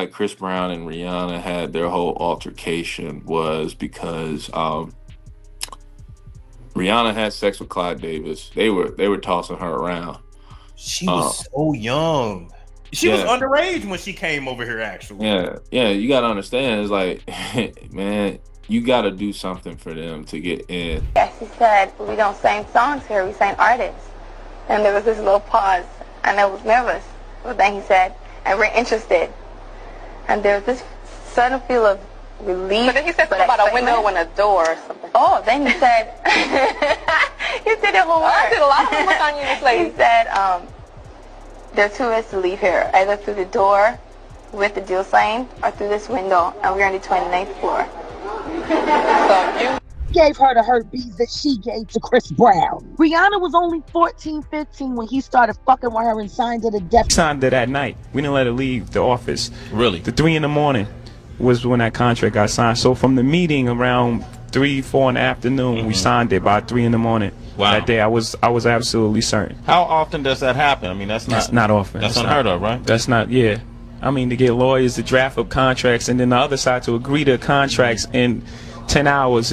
why Chris Brown and Rihanna had their whole altercation was because Rihanna had sex with Clyde Davis. They were tossing her around. She was so young. She was underage when she came over here, actually. Yeah. You gotta understand. It's like, man, you gotta do something for them to get in. Yes, he said, we don't sing songs here, we sing artists. And there was this little pause, and I was nervous. But then he said, and we're interested. And there was this sudden feel of relief. But then he said something about a window and a door or something. Oh, then he said, you did your homework. I did a lot of homework on you, this lady. He said, there are two ways to leave here, either through the door with the deal sign or through this window, and we're on the 29th floor. So you gave her the herpes that she gave to Chris Brown. Rihanna was only 14, 15 when he started fucking with her and signed her to death. Signed her that night. We didn't let her leave the office. Really? The 3 in the morning was when that contract got signed. So from the meeting around 3, 4 in the afternoon, we signed it by 3 in the morning. Wow. That day I was absolutely certain. How often does that happen? I mean, that's not often. That's unheard of, right? That's not, yeah. I mean, to get lawyers to draft up contracts and then the other side to agree to contracts in 10 hours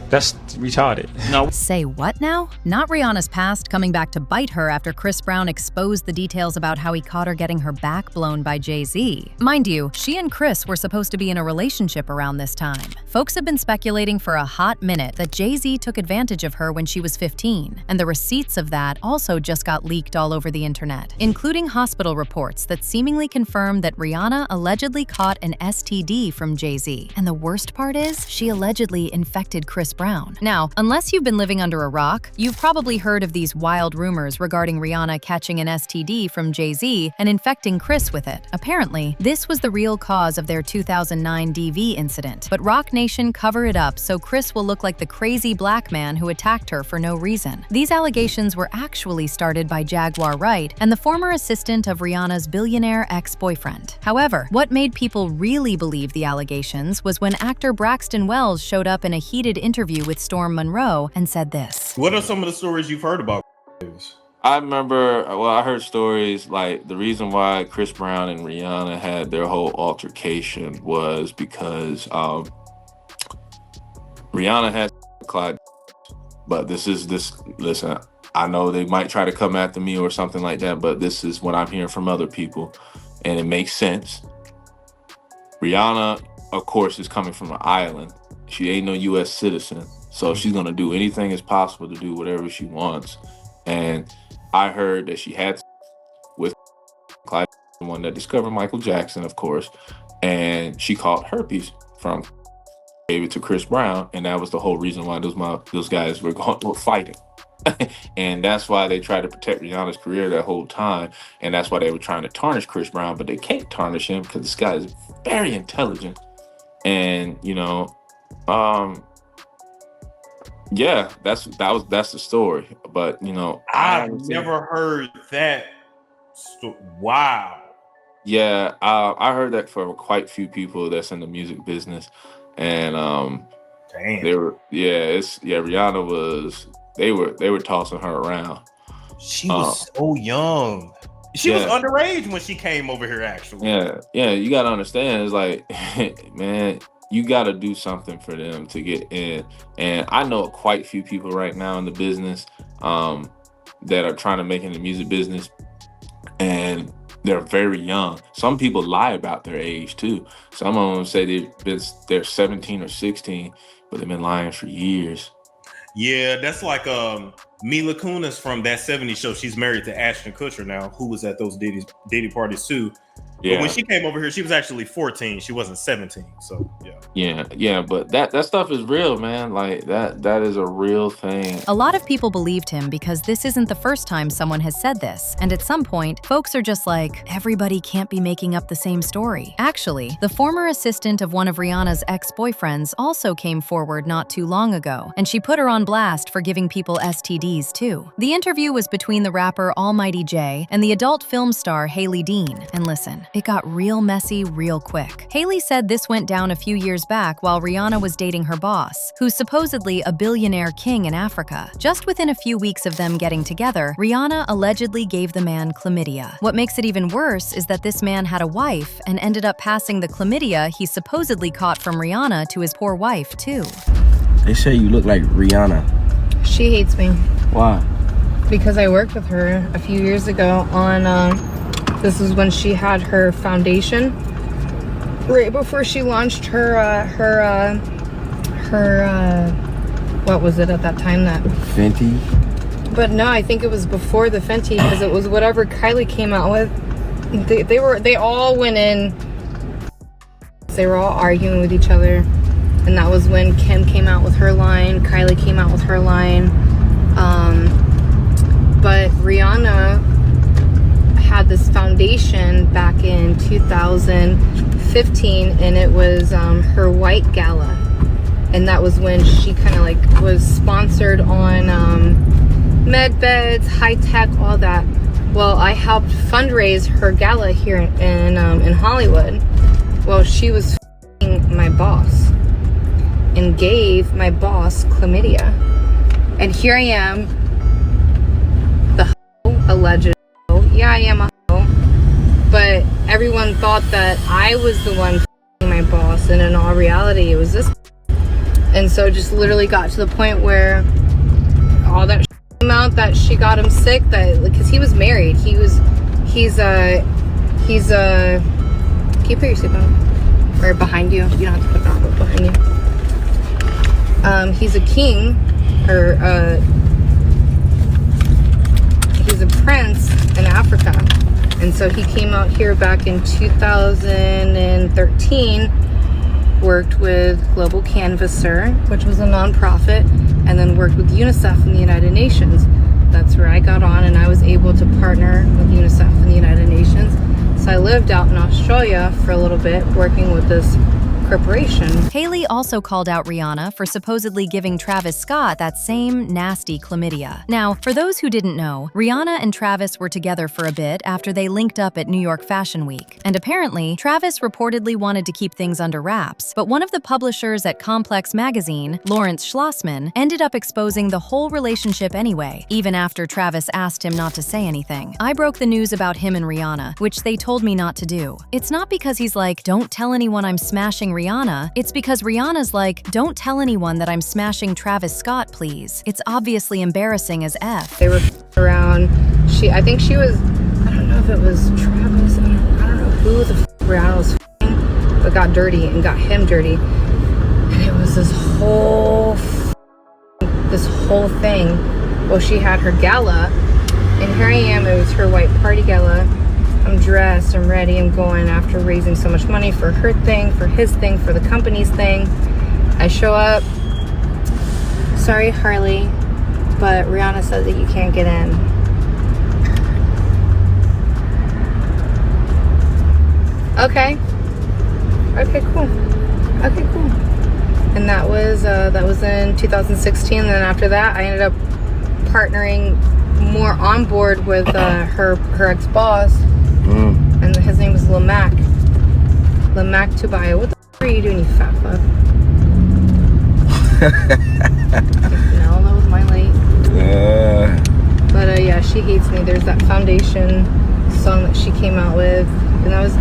that's retarded. No. Say what now? Not Rihanna's past coming back to bite her after Chris Brown exposed the details about how he caught her getting her back blown by Jay-Z. Mind you, she and Chris were supposed to be in a relationship around this time. Folks have been speculating for a hot minute that Jay-Z took advantage of her when she was 15, and the receipts of that also just got leaked all over the internet, including hospital reports that seemingly confirm that Rihanna allegedly caught an STD from Jay-Z. And the worst part is, she allegedly infected Chris Brown. Now, unless you've been living under a rock, you've probably heard of these wild rumors regarding Rihanna catching an STD from Jay-Z and infecting Chris with it. Apparently, this was the real cause of their 2009 DV incident, but Roc Nation cover it up so Chris will look like the crazy black man who attacked her for no reason. These allegations were actually started by Jaguar Wright and the former assistant of Rihanna's billionaire ex-boyfriend. However, what made people really believe the allegations was when actor Braxton Wells showed up in a heated interview with Storm Monroe and said this. What are some of the stories you've heard about? I heard stories like the reason why Chris Brown and Rihanna had their whole altercation was because Rihanna had Clyde, but listen, I know they might try to come after me or something like that, but this is what I'm hearing from other people, and it makes sense. Rihanna, of course, is coming from an island. She ain't no U.S. citizen, so she's gonna do anything as possible to do whatever she wants. And I heard that she had with Clyde, the one that discovered Michael Jackson, of course, and she caught herpes from, gave it to Chris Brown, and that was the whole reason why those guys were fighting. And that's why they tried to protect Rihanna's career that whole time, and that's why they were trying to tarnish Chris Brown, but they can't tarnish him because this guy is very intelligent. And yeah, that's the story. But I've never heard that. Wow. Yeah, I heard that from quite a few people that's in the music business, and damn, Rihanna was. They were tossing her around. She was so young. She was underage when she came over here, actually. Yeah. You gotta understand. It's like, man, you gotta do something for them to get in. And I know quite a few people right now in the business that are trying to make it in the music business, and they're very young. Some people lie about their age too. Some of them say they're 17 or 16, but they've been lying for years. Yeah, that's like Mila Kunis from that '70s show. She's married to Ashton Kutcher now, who was at those Diddy parties too. Yeah. But when she came over here, she was actually 14. She wasn't 17. So yeah. But that stuff is real, man. Like that is a real thing. A lot of people believed him because this isn't the first time someone has said this. And at some point, folks are just like, everybody can't be making up the same story. Actually, the former assistant of one of Rihanna's ex-boyfriends also came forward not too long ago, and she put her on blast for giving people STDs too. The interview was between the rapper Almighty Jay and the adult film star Haley Dean. And listen, it got real messy real quick. Haley said this went down a few years back while Rihanna was dating her boss, who's supposedly a billionaire king in Africa. Just within a few weeks of them getting together, Rihanna allegedly gave the man chlamydia. What makes it even worse is that this man had a wife and ended up passing the chlamydia he supposedly caught from Rihanna to his poor wife, too. They say you look like Rihanna. She hates me. Why? Because I worked with her a few years ago on, this is when she had her foundation. Right before she launched her what was it at that time? That Fenty? But no, I think it was before the Fenty, because it was whatever Kylie came out with. They all went in. They were all arguing with each other. And that was when Kim came out with her line, Kylie came out with her line. But Rihanna had this foundation back in 2015, and it was her white gala. And that was when she kind of like was sponsored on med beds, high tech, all that. Well, I helped fundraise her gala here in Hollywood. Well, she was f***ing my boss and gave my boss chlamydia. And here I am, the hoe, alleged hoe. Yeah, I am a hoe. But everyone thought that I was the one f***ing my boss, and in all reality, it was this. And so it just literally got to the point where all that came out that she got him sick, that because he was married. He's can you put your seatbelt on? Or behind you? You don't have to put it on, but behind you. He's a king, or he's a prince in Africa. And so he came out here back in 2013, worked with Global Canvasser, which was a nonprofit, and then worked with UNICEF in the United Nations. That's where I got on, and I was able to partner with UNICEF in the United Nations. So I lived out in Australia for a little bit, working with this corporation. Haley also called out Rihanna for supposedly giving Travis Scott that same nasty chlamydia. Now, for those who didn't know, Rihanna and Travis were together for a bit after they linked up at New York Fashion Week. And apparently, Travis reportedly wanted to keep things under wraps, but one of the publishers at Complex magazine, Lawrence Schlossman, ended up exposing the whole relationship anyway, even after Travis asked him not to say anything. I broke the news about him and Rihanna, which they told me not to do. It's not because he's like, don't tell anyone I'm smashing Rihanna, it's because Rihanna's like, don't tell anyone that I'm smashing Travis Scott, please. It's obviously embarrassing as F. They were around. I think she was, I don't know if it was Travis, I don't know who the Rihanna was but got dirty and got him dirty. And it was this whole thing. Well, she had her gala, and here I am, it was her white party gala. I'm dressed, I'm ready, I'm going after raising so much money for her thing, for his thing, for the company's thing. I show up. Sorry, Harley, but Rihanna said that you can't get in. Okay. Okay, cool. Okay, cool. And that was in 2016. And then after that, I ended up partnering more on board with her ex-boss. And his name was Lil Mac. Lil Mac Tubaya. What the f are you doing, you fat fuck? No, that was my late. But yeah, she hates me. There's that Foundation song that she came out with, and that was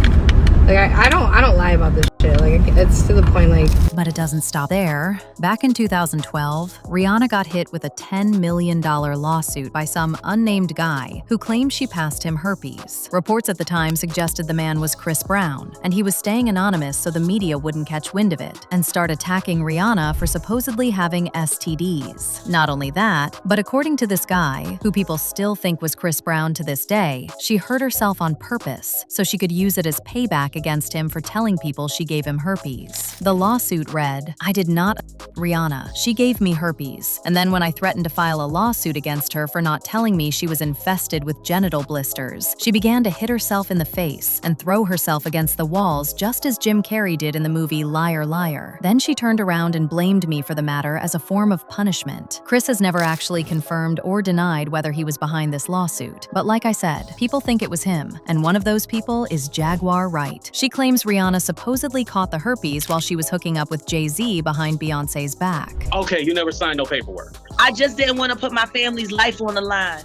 like, I don't lie about this shit. Like, it's to the point, like. But it doesn't stop there. Back in 2012, Rihanna got hit with a $10 million lawsuit by some unnamed guy who claimed she passed him herpes. Reports at the time suggested the man was Chris Brown, and he was staying anonymous so the media wouldn't catch wind of it and start attacking Rihanna for supposedly having STDs. Not only that, but according to this guy, who people still think was Chris Brown to this day, she hurt herself on purpose so she could use it as payback against him for telling people she gave gave him herpes. The lawsuit read, "I did not Rihanna. She gave me herpes. And then when I threatened to file a lawsuit against her for not telling me she was infested with genital blisters, she began to hit herself in the face and throw herself against the walls just as Jim Carrey did in the movie Liar Liar. Then she turned around and blamed me for the matter as a form of punishment." Chris has never actually confirmed or denied whether he was behind this lawsuit. But like I said, people think it was him, and one of those people is Jaguar Wright. She claims Rihanna supposedly caught the herpes while she was hooking up with Jay-Z behind Beyonce's back. Okay, you never signed no paperwork. I just didn't want to put my family's life on the line.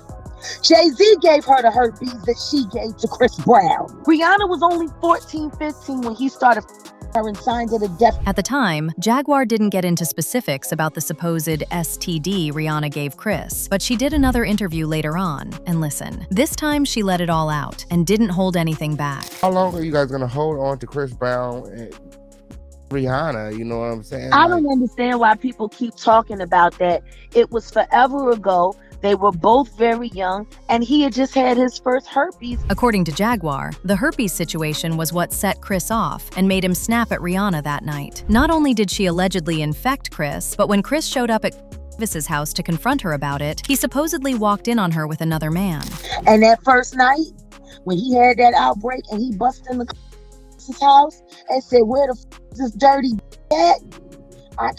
Jay-Z gave her the herpes that she gave to Chris Brown. Rihanna was only 14, 15 when he started her and signed her to death. At the time, Jaguar didn't get into specifics about the supposed STD Rihanna gave Chris, but she did another interview later on, and listen, this time she let it all out and didn't hold anything back. How long are you guys gonna hold on to Chris Brown and Rihanna? You know what I'm saying? I don't understand why people keep talking about that. It was forever ago. They were both very young, and he had just had his first herpes. According to Jaguar, the herpes situation was what set Chris off and made him snap at Rihanna that night. Not only did she allegedly infect Chris, but when Chris showed up at Travis's house to confront her about it, he supposedly walked in on her with another man. And that first night, when he had that outbreak and he busted in the house and said, "Where the f is this dirty at?" I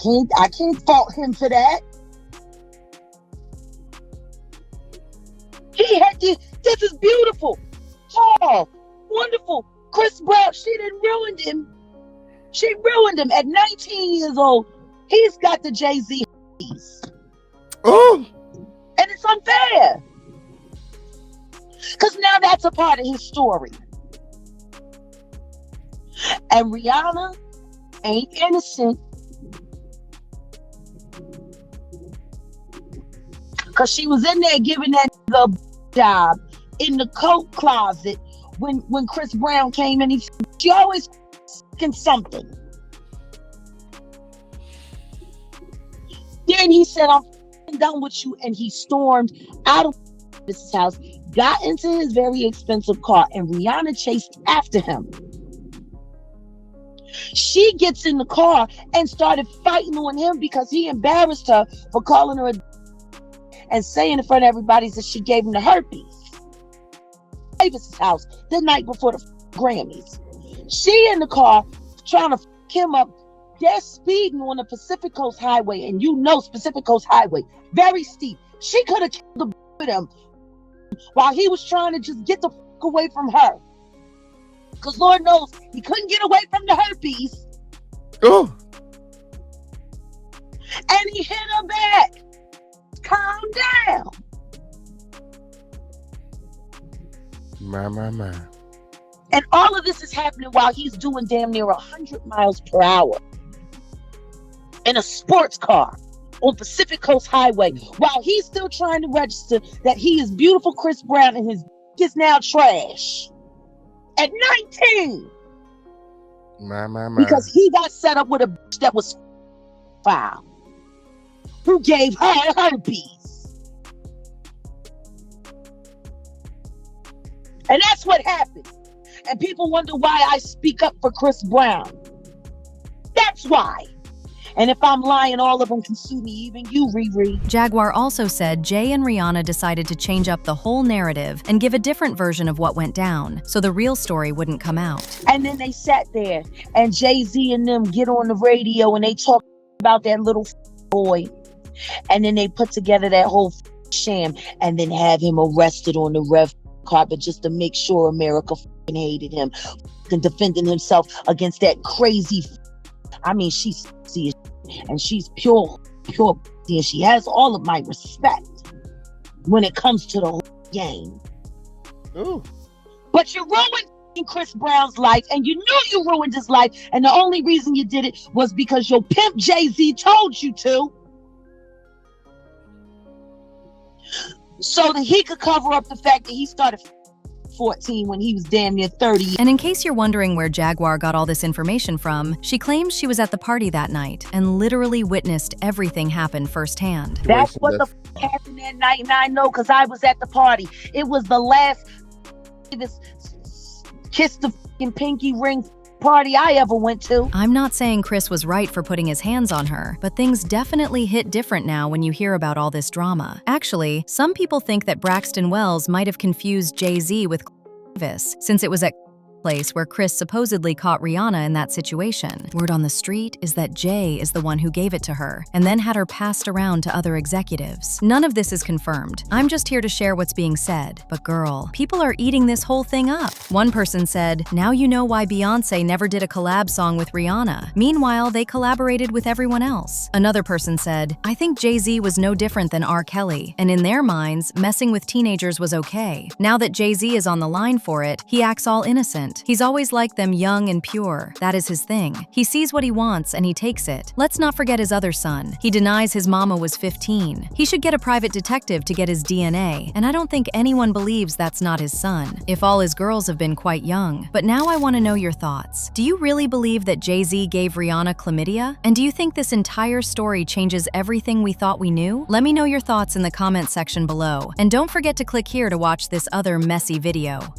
can't fault him for that. He had this is beautiful, tall, wonderful. Chris Brown, she didn't ruin him. She ruined him at 19 years old. He's got the Jay-Z. Oh, and it's unfair. Because now that's a part of his story. And Rihanna ain't innocent. Because she was in there giving that nigga a job in the coat closet when Chris Brown came in. She always f***ing something. Then he said, "I'm f***ing done with you," and he stormed out of his house, got into his very expensive car, and Rihanna chased after him. She gets in the car and started fighting on him because he embarrassed her for calling her a and saying in front of everybody that she gave him the herpes. Davis's house the night before the Grammys. She in the car trying to f him up. They're speeding on the Pacific Coast Highway, and you know Pacific Coast Highway, very steep. She could have killed the with him while he was trying to just get the f away from her. Because Lord knows he couldn't get away from the herpes. oh, And he hit her back. Calm down. my. And all of this is happening while he's doing damn near 100 miles per hour in a sports car on Pacific Coast Highway while he's still trying to register that he is beautiful Chris Brown and his is now trash at 19. My. Because he got set up with a bitch that was foul, who gave her herpes. And that's what happened. And people wonder why I speak up for Chris Brown. That's why. And if I'm lying, all of them can sue me, even you, Riri. Jaguar also said Jay and Rihanna decided to change up the whole narrative and give a different version of what went down, so the real story wouldn't come out. And then they sat there, and Jay-Z and them get on the radio, and they talk about that little boy. And then they put together that whole sham, and then have him arrested on the red carpet just to make sure America hated him, and defending himself against that crazy. I mean, she's sexy and she's pure, and she has all of my respect when it comes to the whole game. Ooh. But you ruined Chris Brown's life, and you knew you ruined his life, and the only reason you did it was because your pimp Jay-Z told you to, so that he could cover up the fact that he started 14 when he was damn near 30. And in case you're wondering where Jaguar got all this information from, she claims she was at the party that night and literally witnessed everything happen firsthand. That's what the f happened that night, and I know because I was at the party. It was the last this kiss the f***ing pinky ring party I ever went to. I'm not saying Chris was right for putting his hands on her, but things definitely hit different now when you hear about all this drama. Actually, some people think that Braxton Wells might have confused Jay-Z with Davis, since it was at place where Chris supposedly caught Rihanna in that situation. Word on the street is that Jay is the one who gave it to her and then had her passed around to other executives. None of this is confirmed. I'm just here to share what's being said. But girl, people are eating this whole thing up. One person said, "Now you know why Beyonce never did a collab song with Rihanna. Meanwhile, they collaborated with everyone else." Another person said, "I think Jay-Z was no different than R. Kelly, and in their minds, messing with teenagers was okay. Now that Jay-Z is on the line for it, he acts all innocent. He's always liked them young and pure. That is his thing. He sees what he wants and he takes it." Let's not forget his other son. He denies his mama was 15. He should get a private detective to get his DNA, and I don't think anyone believes that's not his son, if all his girls have been quite young. But now I want to know your thoughts. Do you really believe that Jay-Z gave Rihanna chlamydia? And do you think this entire story changes everything we thought we knew? Let me know your thoughts in the comment section below. And don't forget to click here to watch this other messy video.